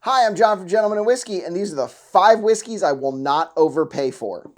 Hi, I'm John from Gentleman and Whiskey, and these are the 5 whiskeys I will not overpay for.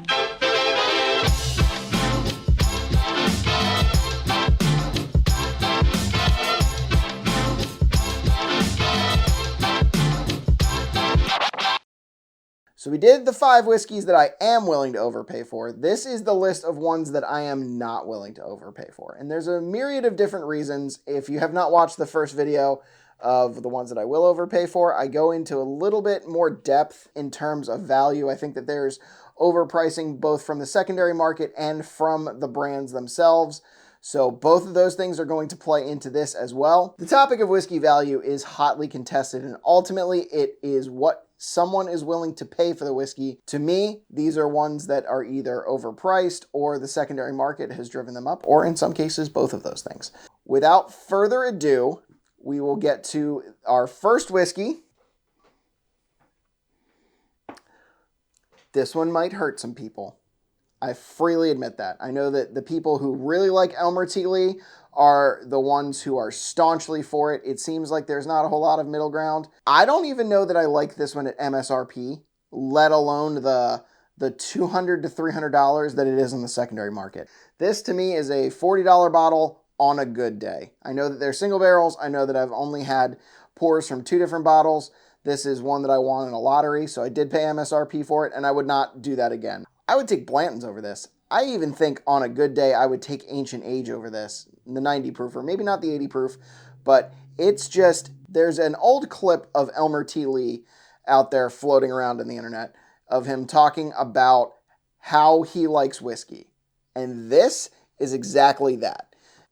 So we did the 5 whiskeys that I am willing to overpay for. This is the list of ones that I am not willing to overpay for. And there's a myriad of different reasons. If you have not watched the first video of the ones that I will overpay for, I go into a little bit more depth in terms of value. I think that there's overpricing both from the secondary market and from the brands themselves. So both of those things are going to play into this as well. The topic of whiskey value is hotly contested, and ultimately it is what someone is willing to pay for the whiskey. To me, these are ones that are either overpriced or the secondary market has driven them up, or in some cases, both of those things. Without further ado, we will get to our first whiskey. This one might hurt some people. I freely admit that. I know that the people who really like Elmer T are the ones who are staunchly for it. It seems like there's not a whole lot of middle ground. I don't even know that I like this one at MSRP, let alone the $200 to $300 that it is in the secondary market. This to me is a $40 bottle on a good day. I know that they're single barrels. I know that I've only had pours from 2 different bottles. This is one that I won in a lottery, so I did pay MSRP for it, and I would not do that again. I would take Blanton's over this. I even think on a good day, I would take Ancient Age over this, the 90 proof, or maybe not the 80 proof, but it's just, there's an old clip of Elmer T out there floating around in the internet of him talking about how he likes whiskey. And this is exactly that.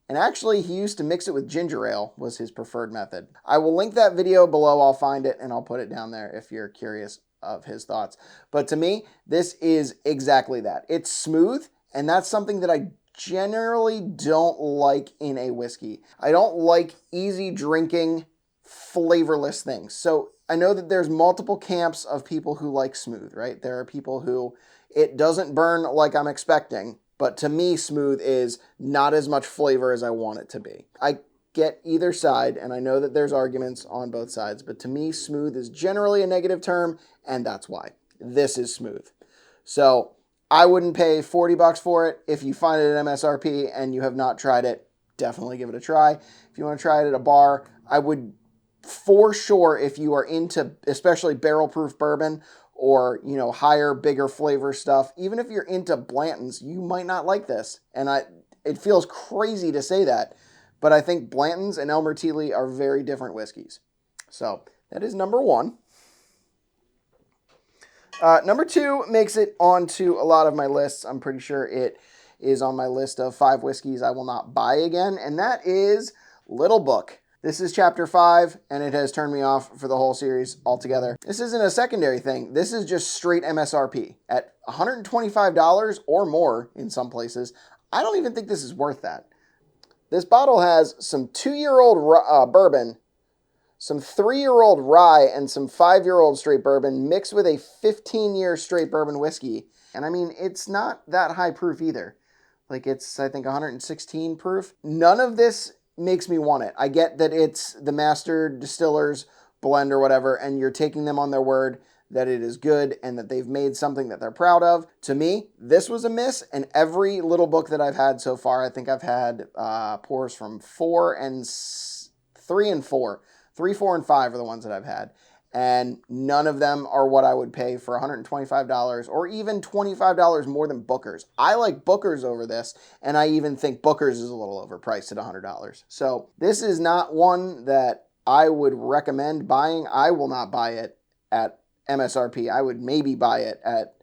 And actually, he used to mix it with ginger ale was his preferred method. I will link that video below. I'll find it and I'll put it down there if you're curious of his thoughts. But to me, this is exactly that. It's smooth, and that's something that I generally don't like in a whiskey. I don't like easy drinking, flavorless things. So I know that there's multiple camps of people who like smooth, right? There are people who it doesn't burn like I'm expecting, but to me, smooth is not as much flavor as I want it to be. I get either side, and I know that there's arguments on both sides, but to me, smooth is generally a negative term, and that's why. This is smooth. So I wouldn't pay $40 for it. If you find it at MSRP and you have not tried it, definitely give it a try. If you want to try it at a bar, I would for sure, if you are into especially barrel-proof bourbon or, higher, bigger flavor stuff, even if you're into Blanton's, you might not like this. And it feels crazy to say that, but I think Blanton's and Elmer T are very different whiskeys. So that is number 1. Number 2 makes it onto a lot of my lists. I'm pretty sure it is on my list of 5 whiskeys I will not buy again, and that is Little Book. This is chapter 5, and it has turned me off for the whole series altogether. This isn't a secondary thing. This is just straight MSRP. At $125 or more in some places, I don't even think this is worth that. This bottle has some 2-year-old bourbon, some 3-year-old rye, and some 5-year-old straight bourbon mixed with a 15-year straight bourbon whiskey. And I mean, it's not that high proof either. Like it's, I think, 116 proof. None of this makes me want it. I get that it's the master distiller's blend or whatever, and you're taking them on their word that it is good and that they've made something that they're proud of. To me, this was a miss, and every Little Book that I've had so far, I think I've had pours from 3 and 4. 3, 4, and 5 are the ones that I've had. And none of them are what I would pay for $125 or even $25 more than Booker's. I like Booker's over this, and I even think Booker's is a little overpriced at $100. So this is not one that I would recommend buying. I will not buy it at MSRP. I would maybe buy it at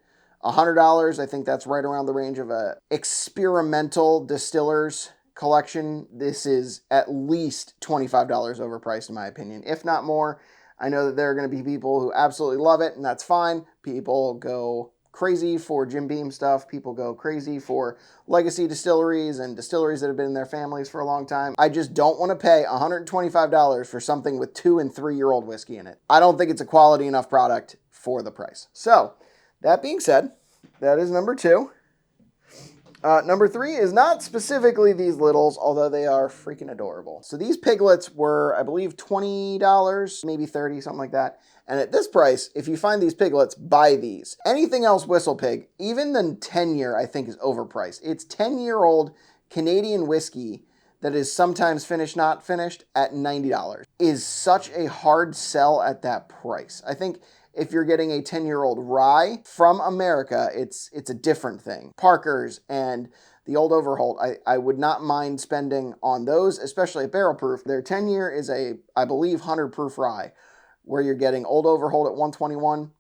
$100. I think that's right around the range of a experimental distiller's collection. This is at least $25 overpriced in my opinion, if not more. I know that there are going to be people who absolutely love it, and that's fine. People go crazy for Jim Beam stuff. People go crazy for legacy distilleries and distilleries that have been in their families for a long time. I just don't want to pay $125 for something with 2- and 3-year-old whiskey in it. I don't think it's a quality enough product for the price. So, that being said, that is number 2. Number 3 is not specifically these littles, although they are freaking adorable. So these piglets were, I believe, $20, maybe $30, something like that. And at this price, if you find these piglets, buy these. Anything else Whistle Pig, even the 10-year, I think is overpriced. It's 10-year-old Canadian whiskey that is sometimes finished, not finished, at $90. Is such a hard sell at that price. I think if you're getting a 10-year-old rye from America, it's a different thing. Parker's and the Old Overholt, I would not mind spending on those, especially at barrel proof. Their 10-year is a, I believe, 100 proof rye, where you're getting Old Overholt at 121,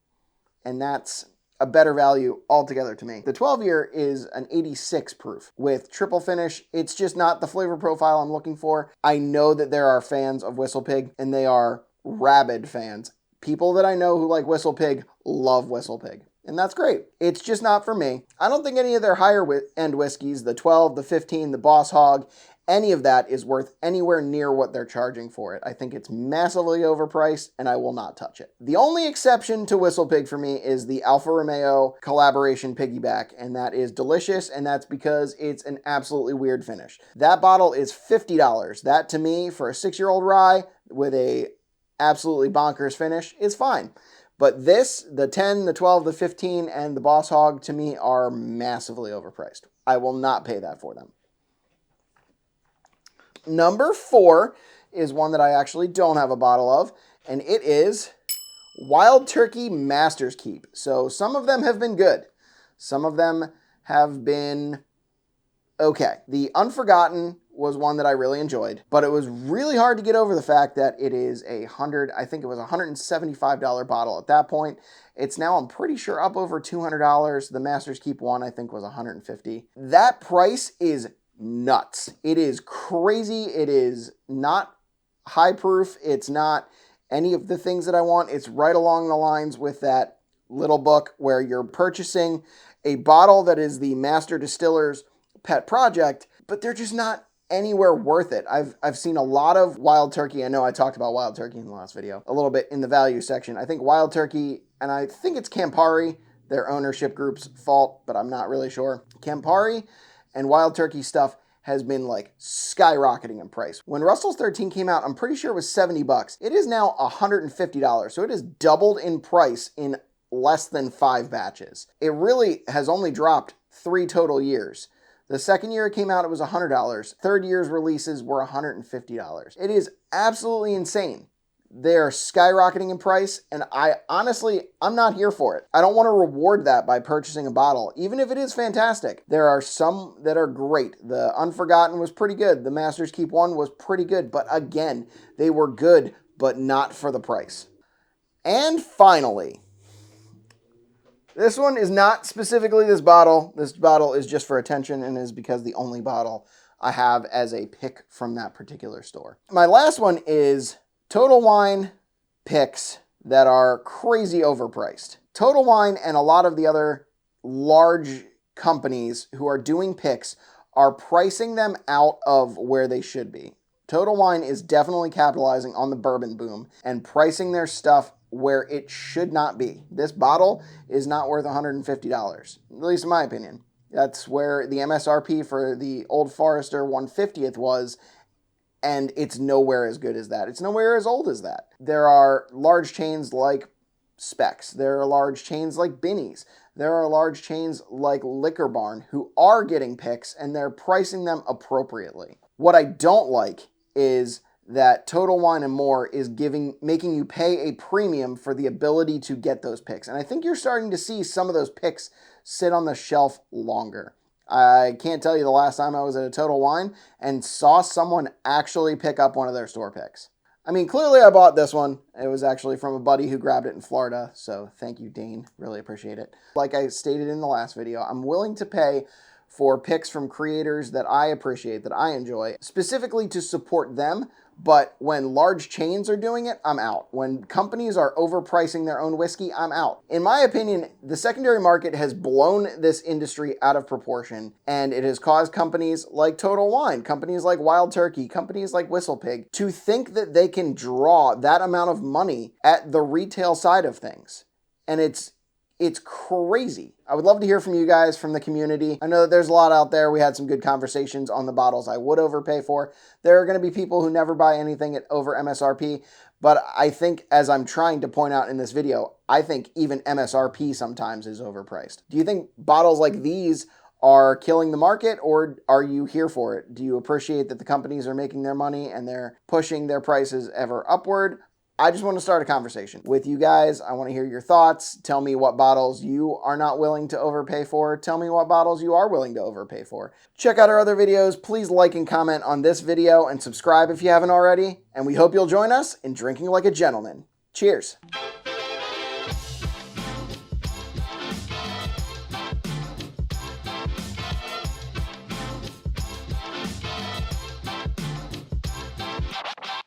and that's a better value altogether to me. The 12-year is an 86 proof with triple finish. It's just not the flavor profile I'm looking for. I know that there are fans of Whistle Pig, and they are rabid fans. People that I know who like Whistle Pig love Whistle Pig, and that's great. It's just not for me. I don't think any of their higher end whiskeys, the 12, the 15, the Boss Hog, any of that is worth anywhere near what they're charging for it. I think it's massively overpriced, and I will not touch it. The only exception to Whistle Pig for me is the Alfa Romeo collaboration piggyback, and that is delicious, and that's because it's an absolutely weird finish. That bottle is $50. That, to me, for a 6-year-old rye with a absolutely bonkers finish, is fine. But this, the 10, the 12, the 15, and the Boss Hog, to me, are massively overpriced. I will not pay that for them. Number 4 is one that I actually don't have a bottle of, and it is Wild Turkey Master's Keep. So some of them have been good. Some of them have been okay. The Unforgotten was one that I really enjoyed, but it was really hard to get over the fact that it is I think it was $175 bottle at that point. It's now, I'm pretty sure, up over $200. The Master's Keep one, I think, was $150. That price is nuts. It is crazy. It is not high proof. It's not any of the things that I want. It's right along the lines with that little book where you're purchasing a bottle that is the master distiller's pet project, but they're just not anywhere worth it. I've seen a lot of Wild Turkey. I know I talked about Wild Turkey in the last video a little bit in the value section. I think Wild Turkey, and I think it's Campari, their ownership group's fault, but I'm not really sure. Campari and Wild Turkey stuff has been like skyrocketing in price. When Russell's 13 came out, I'm pretty sure it was $70. It is now $150. So it has doubled in price in less than 5 batches. It really has only dropped 3 total years. The second year it came out, it was $100. Third year's releases were $150. It is absolutely insane. They're skyrocketing in price, and I'm not here for it. I don't want to reward that by purchasing a bottle, even if it is fantastic. There are some that are great. The Unforgotten was pretty good. The Master's Keep one was pretty good, but again, they were good, but not for the price. And finally, this one is not specifically this bottle. This bottle is just for attention and is because the only bottle I have as a pick from that particular store. My last one is Total Wine picks that are crazy overpriced. Total Wine and a lot of the other large companies who are doing picks are pricing them out of where they should be. Total Wine is definitely capitalizing on the bourbon boom and pricing their stuff where it should not be. This bottle is not worth $150, at least in my opinion. That's where the MSRP for the Old Forester 150th was, and it's nowhere as good as that. It's nowhere as old as that. There are large chains like Specs. There are large chains like Binny's. There are large chains like Liquor Barn who are getting picks, and they're pricing them appropriately. What I don't like is that Total Wine and More is making you pay a premium for the ability to get those picks. And I think you're starting to see some of those picks sit on the shelf longer. I can't tell you the last time I was at a Total Wine and saw someone actually pick up one of their store picks. I mean, clearly I bought this one. It was actually from a buddy who grabbed it in Florida. So thank you, Dane. Really appreciate it. Like I stated in the last video, I'm willing to pay for picks from creators that I appreciate, that I enjoy, specifically to support them. But when large chains are doing it, I'm out. When companies are overpricing their own whiskey, I'm out. In my opinion, the secondary market has blown this industry out of proportion, and it has caused companies like Total Wine, companies like Wild Turkey, companies like Whistle Pig to think that they can draw that amount of money at the retail side of things. And it's It's crazy. I would love to hear from you guys, from the community. I know that there's a lot out there. We had some good conversations on the bottles I would overpay for. There are going to be people who never buy anything at over MSRP, but I think, as I'm trying to point out in this video, I think even MSRP sometimes is overpriced. Do you think bottles like these are killing the market, or are you here for it? Do you appreciate that the companies are making their money and they're pushing their prices ever upward? I just want to start a conversation with you guys. I want to hear your thoughts. Tell me what bottles you are not willing to overpay for. Tell me what bottles you are willing to overpay for. Check out our other videos. Please like and comment on this video and subscribe if you haven't already. And we hope you'll join us in drinking like a gentleman. Cheers.